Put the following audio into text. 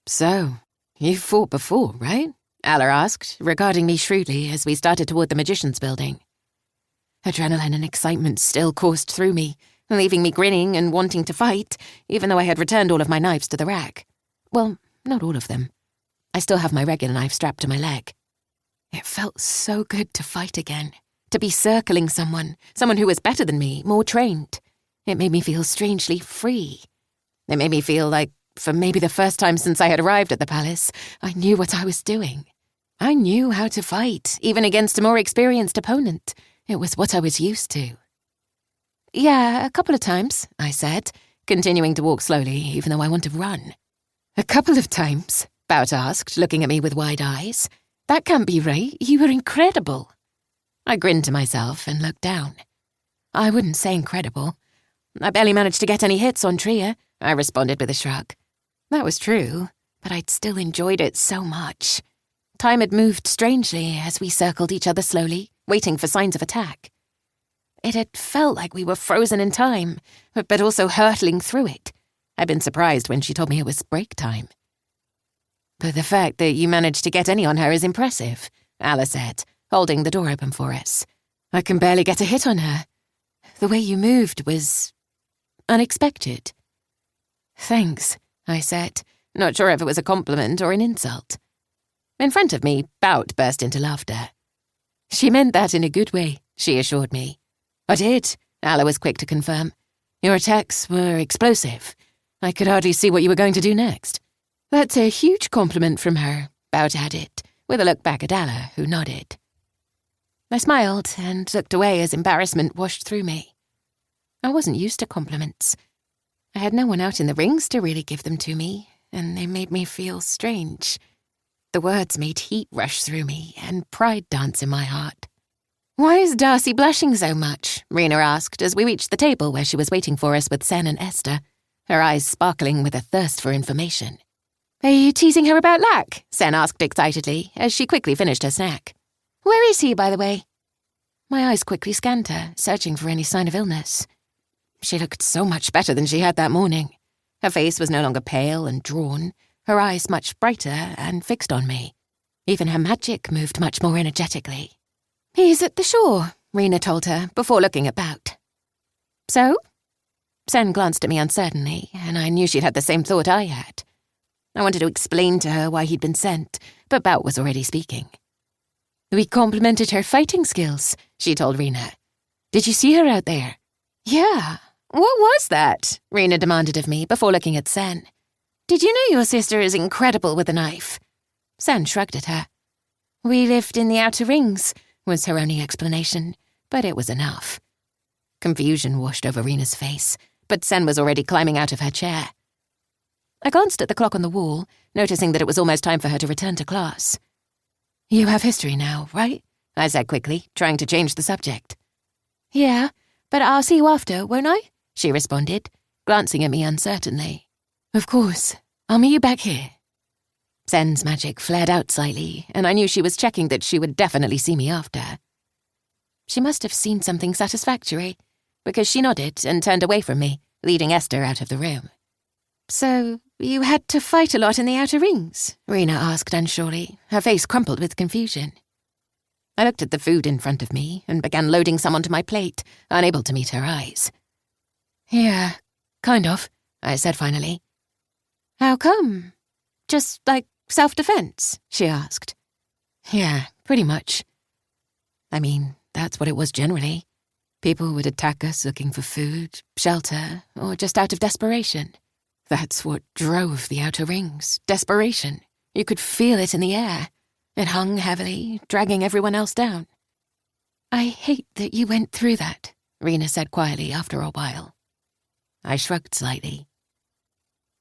So, you've fought before, right? Alla asked, regarding me shrewdly as we started toward the magician's building. Adrenaline and excitement still coursed through me, leaving me grinning and wanting to fight, even though I had returned all of my knives to the rack. Well, not all of them. I still have my regular knife strapped to my leg. It felt so good to fight again, to be circling someone who was better than me, more trained. It made me feel strangely free. It made me feel like, for maybe the first time since I had arrived at the palace, I knew what I was doing. I knew how to fight, even against a more experienced opponent. It was what I was used to. Yeah, a couple of times, I said, continuing to walk slowly, even though I want to run. A couple of times? Bout asked, looking at me with wide eyes. That can't be right. You were incredible. I grinned to myself and looked down. I wouldn't say incredible. I barely managed to get any hits on Tria, I responded with a shrug. That was true, but I'd still enjoyed it so much. Time had moved strangely as we circled each other slowly, waiting for signs of attack. It had felt like we were frozen in time, but also hurtling through it. I'd been surprised when she told me it was break time. But the fact that you managed to get any on her is impressive, Alla said, holding the door open for us. I can barely get a hit on her. The way you moved was unexpected. Thanks, I said, not sure if it was a compliment or an insult. In front of me, Bout burst into laughter. She meant that in a good way, she assured me. I did, Alla was quick to confirm. Your attacks were explosive. I could hardly see what you were going to do next. That's a huge compliment from her, Bout added, with a look back at Alla, who nodded. I smiled and looked away as embarrassment washed through me. I wasn't used to compliments. I had no one out in the rings to really give them to me, and they made me feel strange. The words made heat rush through me and pride dance in my heart. Why is Darcy blushing so much? Rena asked as we reached the table where she was waiting for us with Sen and Esther, her eyes sparkling with a thirst for information. Are you teasing her about Lack? Sen asked excitedly as she quickly finished her snack. Where is he, by the way? My eyes quickly scanned her, searching for any sign of illness. She looked so much better than she had that morning. Her face was no longer pale and drawn, her eyes much brighter and fixed on me. Even her magic moved much more energetically. He's at the shore, Rena told her, before looking at Bout. So? Sen glanced at me uncertainly, and I knew she'd had the same thought I had. I wanted to explain to her why he'd been sent, but Bout was already speaking. We complimented her fighting skills, she told Rena. Did you see her out there? Yeah. What was that? Rena demanded of me before looking at Sen. Did you know your sister is incredible with a knife? Sen shrugged at her. We lived in the outer rings, was her only explanation, but it was enough. Confusion washed over Rena's face, but Sen was already climbing out of her chair. I glanced at the clock on the wall, noticing that it was almost time for her to return to class. You have history now, right? I said quickly, trying to change the subject. Yeah, but I'll see you after, won't I? She responded, glancing at me uncertainly. Of course. I'll meet you back here. Sen's magic flared out slightly, and I knew she was checking that she would definitely see me after. She must have seen something satisfactory, because she nodded and turned away from me, leading Esther out of the room. So, you had to fight a lot in the outer rings? Rena asked unsurely, her face crumpled with confusion. I looked at the food in front of me and began loading some onto my plate, unable to meet her eyes. Yeah, kind of, I said finally. How come? Just like self-defense? She asked. Yeah, pretty much. I mean, that's what it was generally. People would attack us looking for food, shelter, or just out of desperation. That's what drove the outer rings, desperation. You could feel it in the air. It hung heavily, dragging everyone else down. I hate that you went through that, Rena said quietly after a while. I shrugged slightly.